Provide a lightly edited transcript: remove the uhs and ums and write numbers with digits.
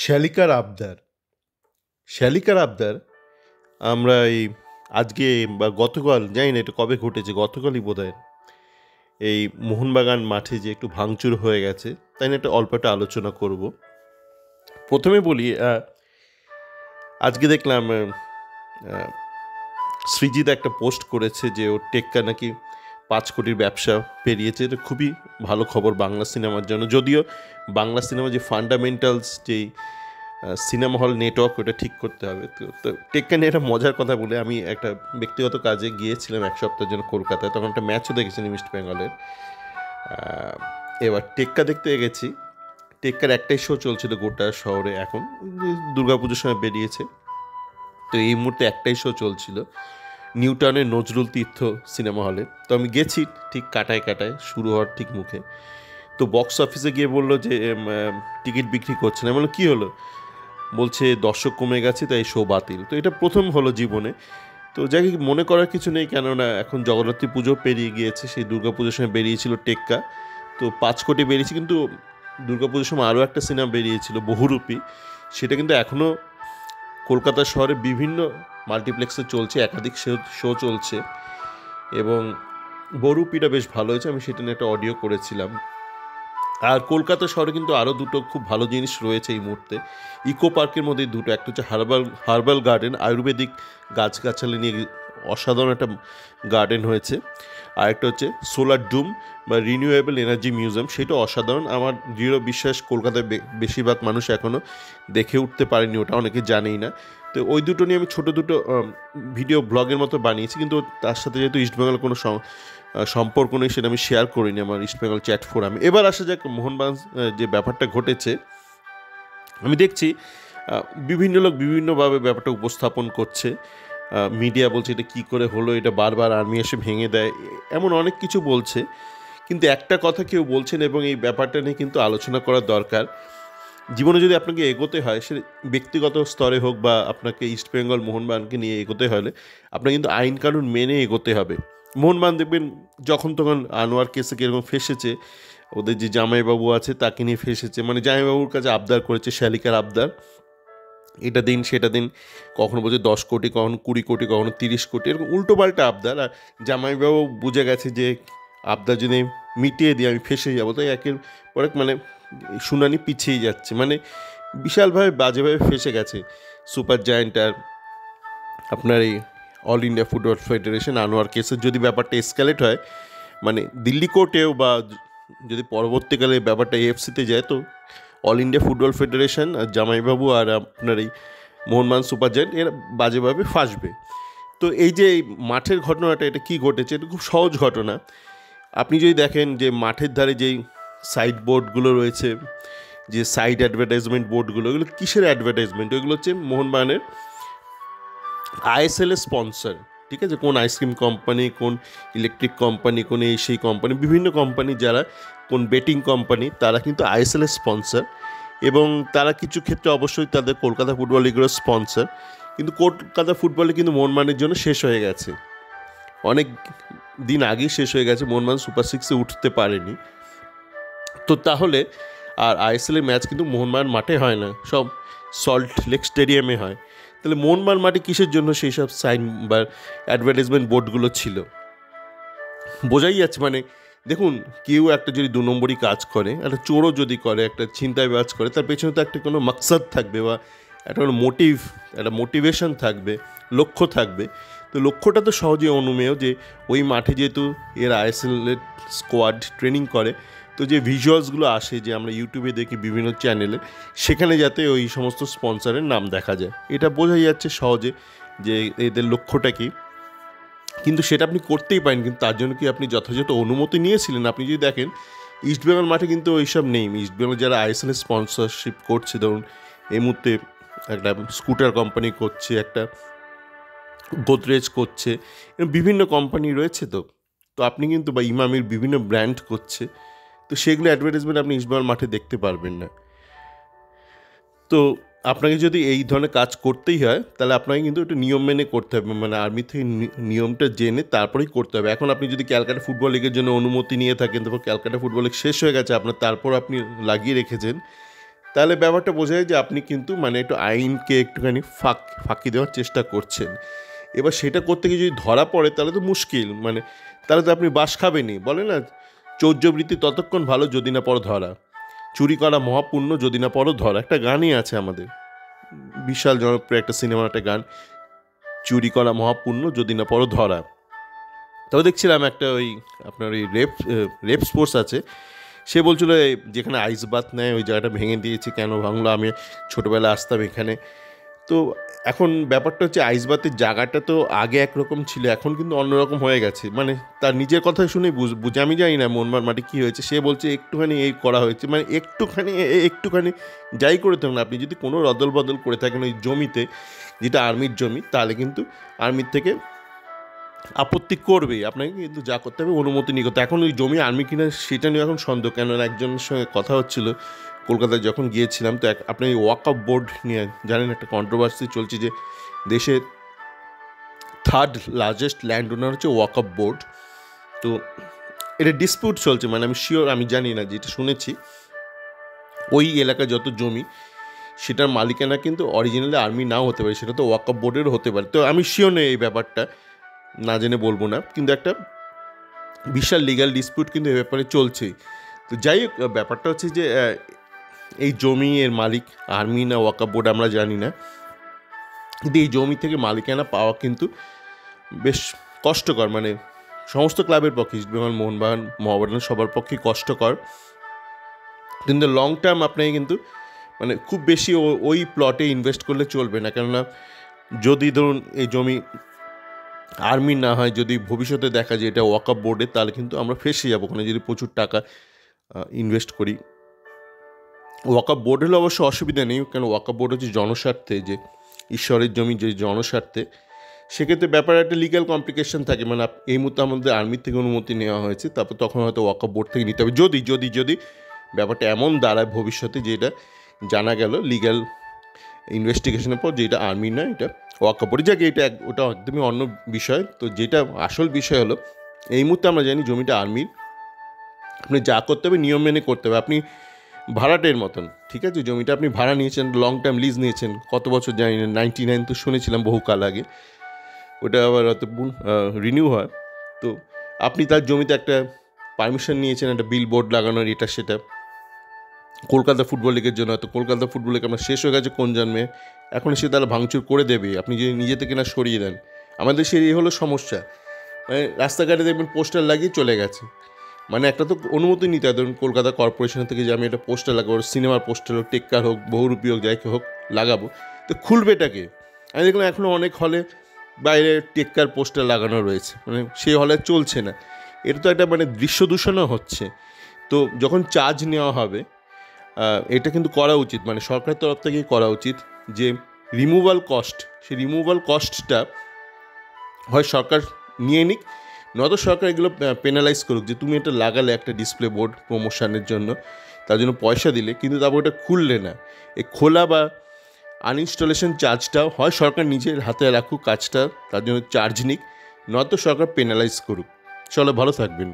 শ্যালিকার আবদার। শ্যালিকার আবদার আমরা আজকে বা গতকাল জানি না এটা কবে ঘটেছে, গতকালই বোধহয় এই মোহনবাগান মাঠে যে একটু ভাঙচুর হয়ে গেছে তাই না, একটা অল্প একটা আলোচনা করব। প্রথমে বলি, আজকে দেখলাম সৃজিত একটা পোস্ট করেছে যে ওর টেক্কা নাকি 5 কোটির ব্যবসা পেরিয়েছে। এটা খুবই ভালো খবর বাংলা সিনেমার জন্য। যদিও বাংলা সিনেমা যে ফান্ডামেন্টালস যেই সিনেমা হল নেটওয়ার্ক ওটা ঠিক করতে হবে। তো টেক্কা নিয়ে একটা মজার কথা বলে, আমি একটা ব্যক্তিগত কাজে গিয়েছিলাম এক সপ্তাহের জন্য কলকাতায়, তখন একটা ম্যাচও দেখেছিলাম ইস্ট বেঙ্গলের। এবার টেক্কা দেখতে গেছি। টেক্কার একটাই শো চলছিল গোটা শহরে, এখন দুর্গাপুজোর সময় বেরিয়েছে, তো এই মুহূর্তে একটাই শো চলছিল নিউ টাউনের নজরুল তীর্থ সিনেমা হলে। তো আমি গেছি ঠিক কাটায় শুরু হওয়ার ঠিক মুখে। তো বক্স অফিসে গিয়ে বললো যে টিকিট বিক্রি করছে না। বললো কী হলো? বলছে দর্শক কমে গেছে তাই শো বাতিল। তো এটা প্রথম হলো জীবনে। তো যাকে মনে করার কিছু নেই, কেননা এখন জগদ্ধাত্রী পুজো পেরিয়ে গিয়েছে, সেই দুর্গাপুজোর সময় বেরিয়েছিল টেক্কা, তো 5 কোটি বেরিয়েছে। কিন্তু দুর্গাপুজোর সময় আরও একটা সিনেমা বেরিয়েছিল বহুরূপী, সেটা কিন্তু এখনও কলকাতা শহরে বিভিন্ন মাল্টিপ্লেক্সে চলছে, একাধিক শো চলছে, এবং বহুরূপীটা বেশ ভালো হয়েছে। আমি সেটা নিয়ে একটা অডিও করেছিলাম। আর কলকাতা শহরে কিন্তু আরও দুটো খুব ভালো জিনিস রয়েছে এই মুহূর্তে ইকো পার্কের মধ্যে। দুটো, একটা হচ্ছে হার্বাল গার্ডেন, আয়ুর্বেদিক গাছগাছালি নিয়ে অসাধারণ একটা গার্ডেন হয়েছে। আর একটা হচ্ছে সোলার ডুম বা রিনিউয়েবল এনার্জি মিউজিয়াম, সেটা অসাধারণ। আমার দৃঢ় বিশ্বাস কলকাতায় বেশিরভাগ মানুষ এখনও দেখে উঠতে পারেনি, ওটা অনেকে জানেই না। তো ওই দুটো নিয়ে আমি ছোটো দুটো ভিডিও ব্লগের মতো বানিয়েছি, কিন্তু তার সাথে যেহেতু ইস্টবেঙ্গল কোনো সম্পর্ক নেই, সেটা আমি শেয়ার করিনি আমার ইস্টবেঙ্গল চ্যাট ফোরামে। এবার আসা যাক মোহনবাগান যে ব্যাপারটা ঘটেছে। আমি দেখছি বিভিন্ন লোক বিভিন্নভাবে ব্যাপারটা উপস্থাপন করছে। মিডিয়া বলছে এটা কী করে হলো, এটা বারবার আর্মি এসে ভেঙে দেয়, এমন অনেক কিছু বলছে। কিন্তু একটা কথা কেউ বলছেন, এবং এই ব্যাপারটা নিয়ে কিন্তু আলোচনা করার দরকার। জীবনে যদি আপনাকে এগোতে হয়, সে ব্যক্তিগত স্তরে হোক বা আপনাকে ইস্টবেঙ্গল মোহনবাগানকে নিয়ে এগোতে হলে আপনাকে কিন্তু আইন কানুন মেনে এগোতে হবে। মোহনবাগান দেখবেন যখন তখন আনোয়ার কেসে কীরকম ফেসেছে, ওদের যে জামাইবাবু আছে তাকে নিয়ে ফেসেছে, মানে জামাইবাবুর কাছে আবদার করেছে, শ্যালিকার আবদার, এটা দিন সেটা দিন, কখনো বলছে 10 কোটি, কখনো 20 কোটি, কখনো 30 কোটি, এরকম উল্টোপাল্টা আবদার। আর জামাইবাবু বুঝে গেছে যে আবদার যদি মিটিয়ে দিই আমি ফেসে যাবো, তাই একের পর এক মানে শুনানি পিছিয়ে যাচ্ছে, মানে বিশালভাবে বাজেভাবে ফেসে গেছে সুপার জায়ান্ট আর আপনার এই all India football federation Anwar কেসের। যদি ব্যাপারটা এসকালেট হয়, মানে দিল্লি কোর্টেও, বা যদি পরবর্তীকালে ব্যাপারটা এএফসিতে যায়, তো অল ইন্ডিয়া ফুটবল ফেডারেশন আর জামাইবাবু আর আপনার এই মোহনবাগান সুপার জায়ান্ট এরা বাজেভাবে ফাঁসবে। তো এই যে মাঠের ঘটনাটা, এটা কী ঘটেছে, এটা খুব সহজ ঘটনা। আপনি যদি দেখেন যে মাঠের ধারে যেই সাইড বোর্ডগুলো রয়েছে, যে সাইড অ্যাডভার্টাইজমেন্ট বোর্ডগুলো, এগুলো কিসের অ্যাডভার্টাইজমেন্ট? ওইগুলো হচ্ছে মোহনবাগানের আইএসএল এর স্পন্সর, ঠিক আছে? কোন আইসক্রিম কোম্পানি, কোন ইলেকট্রিক কোম্পানি, কোন এই সেই কোম্পানি, বিভিন্ন কোম্পানি, যারা কোন বেটিং কোম্পানি, তারা কিন্তু আইএসএল এর স্পন্সর, এবং তারা কিছু ক্ষেত্রে অবশ্যই তাদের কলকাতা ফুটবল লিগেরও স্পন্সর। কিন্তু কলকাতা ফুটবলে কিন্তু মোহনবাগানের জন্য শেষ হয়ে গেছে, অনেক দিন আগেই শেষ হয়ে গেছে, মোহনবাগান সুপার সিক্সে উঠতে পারেনি। তো তাহলে আর আইএসএল এর ম্যাচ কিন্তু মোহনবাগান মাঠে হয় না, সব সল্ট লেক স্টেডিয়ামে হয়। তাহলে মোহনবাগান মাঠে কিসের জন্য সেই সব সাইন বা অ্যাডভার্টাইজমেন্ট বোর্ডগুলো ছিল? বোঝাই যাচ্ছে, মানে দেখুন, কেউ একটা যদি 2 নম্বরই কাজ করে, একটা চোরও যদি করে, একটা ছিনতাইবাজ করে, তার পেছনে তো একটা কোনো মাকসাদ থাকবে, বা একটা কোনো মোটিভ, একটা মোটিভেশন থাকবে, লক্ষ্য থাকবে। তো লক্ষ্যটা তো সহজেই অনুমেয়, যে ওই মাঠে যেহেতু এর আইএসএলের স্কোয়াড ট্রেনিং করে, তো যে ভিজুয়ালসগুলো আসে, যে আমরা ইউটিউবে দেখি বিভিন্ন চ্যানেলে, সেখানে যাতে ওই সমস্ত স্পন্সরের নাম দেখা যায়, এটা বোঝাই যাচ্ছে সহজে যে এদের লক্ষ্যটা কী। কিন্তু সেটা আপনি করতেই পারেন, কিন্তু তার জন্য কি আপনি যথাযথ অনুমতি নিয়েছিলেন? আপনি যদি দেখেন ইস্টবেঙ্গল মাঠে কিন্তু ওইসব নেই। ইস্টবেঙ্গল যারা আইএসএল স্পন্সরশিপ করছে, ধরুন এই মুহূর্তে একটা স্কুটার কোম্পানি করছে, একটা গোদরেজ করছে, বিভিন্ন কোম্পানি রয়েছে। তো তো আপনি কিন্তু, বা ইমামির বিভিন্ন ব্র্যান্ড করছে, তো সেগুলো অ্যাডভার্টাইজমেন্ট আপনি ইস্টবেঙ্গল মাঠে দেখতে পারবেন না। তো আপনাকে যদি এই ধরনের কাজ করতেই হয়, তাহলে আপনাকে কিন্তু একটু নিয়ম মেনে করতে হবে, মানে আর্মি থেকে নিয়মটা জেনে তারপরেই করতে হবে। এখন আপনি যদি ক্যালকাটা ফুটবল লিগের জন্য অনুমতি নিয়ে থাকেন, তারপর ক্যালকাটা ফুটবল লিগ শেষ হয়ে গেছে আপনার, তারপর আপনি লাগিয়ে রেখেছেন, তাহলে ব্যাপারটা বোঝা যায় যে আপনি কিন্তু মানে একটু আইনকে একটুখানি ফাঁকি দেওয়ার চেষ্টা করছেন। এবার সেটা করতে গিয়ে যদি ধরা পড়ে তাহলে তো মুশকিল, মানে তাহলে তো আপনি বাস খাবেনই। বলে না, চৌর্যবৃত্তি ততক্ষণ ভালো যদি না পড়ো ধরা, চুরি করা মহাপুণ্য যদি না পড়ো ধরা, একটা গানই আছে আমাদের, বিশাল জনপ্রিয় একটা সিনেমার একটা গান, চুরি করা মহাপুণ্য যদি না পড়ো ধরা। তবে দেখছিলাম একটা ওই আপনার ওই রেপ স্পোর্টস আছে, সে বলছিল যেখানে আইস বাথ নেয় ওই জায়গাটা ভেঙে দিয়েছে, কেন ভাঙলো, আমি ছোটোবেলায় আসতাম এখানে। তো এখন ব্যাপারটা হচ্ছে আইস বাথের জায়গাটা তো আগে একরকম ছিল, এখন কিন্তু অন্যরকম হয়ে গেছে। মানে তার নিজের কথা শুনে বুঝে, আমি জানি না মনমার মাটি কী হয়েছে, সে বলছে একটুখানি এই করা হয়েছে, মানে একটুখানি যাই করে থাকুন আপনি, যদি কোনো রদল বদল করে থাকেন ওই জমিতে, যেটা আর্মির জমি, তাহলে কিন্তু আর্মির থেকে আপত্তি করবেই, আপনাকে কিন্তু যা করতে হবে অনুমতি নিয়ে করতে। এখন ওই জমি আর্মি কিনা সেটা নিয়ে এখন সন্দেহ, কেন একজনের সঙ্গে কথা হচ্ছিল কলকাতায় যখন গিয়েছিলাম, তো আপনি এই ওয়াকআপ বোর্ড নিয়ে জানেন একটা কন্ট্রোভার্সি চলছে, যে দেশের থার্ড লার্জেস্ট ল্যান্ড ওনার হচ্ছে ওয়াকআপ বোর্ড। তো এটা ডিসপিউট চলছে, মানে আমি শিওর, আমি জানি না, যেটা শুনেছি ওই এলাকায় যত জমি সেটার মালিকানা কিন্তু অরিজিনালি আর্মি নাও হতে পারে, সেটা তো ওয়াকআপ বোর্ডেরও হতে পারে। তো আমি শিওর নেই এই ব্যাপারটা, না জেনে বলবো না, কিন্তু একটা বিশাল লিগ্যাল ডিসপিউট কিন্তু এ ব্যাপারে চলছেই। তো যাই হোক, ব্যাপারটা হচ্ছে যে এই জমি এর মালিক আর্মি না ওয়াকআপ বোর্ড আমরা জানি না, কিন্তু এই জমি থেকে মালিকানা পাওয়া কিন্তু বেশ কষ্টকর, মানে সমস্ত ক্লাবের পক্ষে, ইস্ট বেঙ্গল, মোহনবাগান, মোহামেডান সবার পক্ষেই কষ্টকর। কিন্তু লং টার্ম আপনাকে কিন্তু মানে খুব বেশি ওই প্লটে ইনভেস্ট করলে চলবে না, কেননা যদি ধরুন এই জমি আর্মি না হয়, যদি ভবিষ্যতে দেখা যায় এটা ওয়াকআপ বোর্ডে, তাহলে কিন্তু আমরা ফেসে যাবো ওখানে, যদি প্রচুর টাকা ইনভেস্ট করি। ওয়াকআপ বোর্ড হলে অবশ্য অসুবিধা নেই, কেন ওয়াকআপ বোর্ড হচ্ছে জনস্বার্থে, যে ঈশ্বরের জমি যে জনস্বার্থে, সেক্ষেত্রে ব্যাপারে একটা লিগ্যাল কমপ্লিকেশন থাকে। মানে এই মুহূর্তে আমাদের আর্মির থেকে অনুমতি নেওয়া হয়েছে, তারপর তখন হয়তো ওয়াকআপ বোর্ড থেকে নিতে হবে, যদি ব্যাপারটা এমন দাঁড়ায় ভবিষ্যতে যে এটা জানা গেল লিগ্যাল ইনভেস্টিগেশনের পর যে এটা আর্মি না, এটা ওয়াকআপ বোর্ড, যাকে ওটা একদমই অন্য বিষয়। তো যেটা আসল বিষয় হলো, এই মুহূর্তে আমরা জানি জমিটা আর্মির, আপনি যা করতে হবে নিয়ম মেনে করতে হবে। আপনি ভাড়াটের মতন, ঠিক আছে, জমিটা আপনি ভাড়া নিয়েছেন, লং টার্ম লিজ নিয়েছেন, কত বছর জানি না, 99 তো শুনেছিলাম বহুকাল আগে, ওটা আবার হয়তো রিনিউ হয়। তো আপনি তার জমিতে একটা পারমিশন নিয়েছেন একটা বিল বোর্ড লাগানোর, এটা সেটা, কলকাতা ফুটবল লিগের জন্য। হয়তো কলকাতা ফুটবল লিগ আপনার শেষ হয়ে গেছে কোন জন্মে, এখন সে তাহলে ভাঙচুর করে দেবে আপনি যদি নিজে থেকে না সরিয়ে দেন। আমাদের সেই এই হলো সমস্যা, মানে রাস্তাঘাটে দেখবেন পোস্টার লাগিয়ে চলে গেছে, মানে একটা তো অনুমতি নিতে হয়, ধরুন কলকাতা কর্পোরেশন থেকে যে আমি একটা পোস্টার লাগাবো, সিনেমার পোস্টার হোক, টেক্কার হোক, বহুরূপী হোক, যাই হোক লাগাবো, তো খুলবেটাকে। আমি দেখলাম এখনও অনেক হলে বাইরে টেক্কার পোস্টার লাগানো রয়েছে, মানে সেই হলে চলছে না। এটা তো একটা মানে দৃশ্য দূষণও হচ্ছে। তো যখন চার্জ নেওয়া হবে, এটা কিন্তু করা উচিত, মানে সরকারের তরফ থেকেই করা উচিত, যে রিমুভাল কস্ট, সেই রিমুভাল কস্টটা হয় সরকার নিয়ে নিক, নয়তো সরকার এগুলো পেনালাইজ করুক, যে তুমি এটা লাগালে একটা ডিসপ্লে বোর্ড প্রমোশনের জন্য, তার জন্য পয়সা দিলে, কিন্তু তারপর এটা খুললে না, এই খোলা বা আনইনস্টলেশন চার্জটাও হয় সরকার নিজের হাতে রাখুক কাজটা, তার জন্য চার্জ নিক, নয়তো সরকার পেনালাইজ করুক। চলো, ভালো থাকবেন।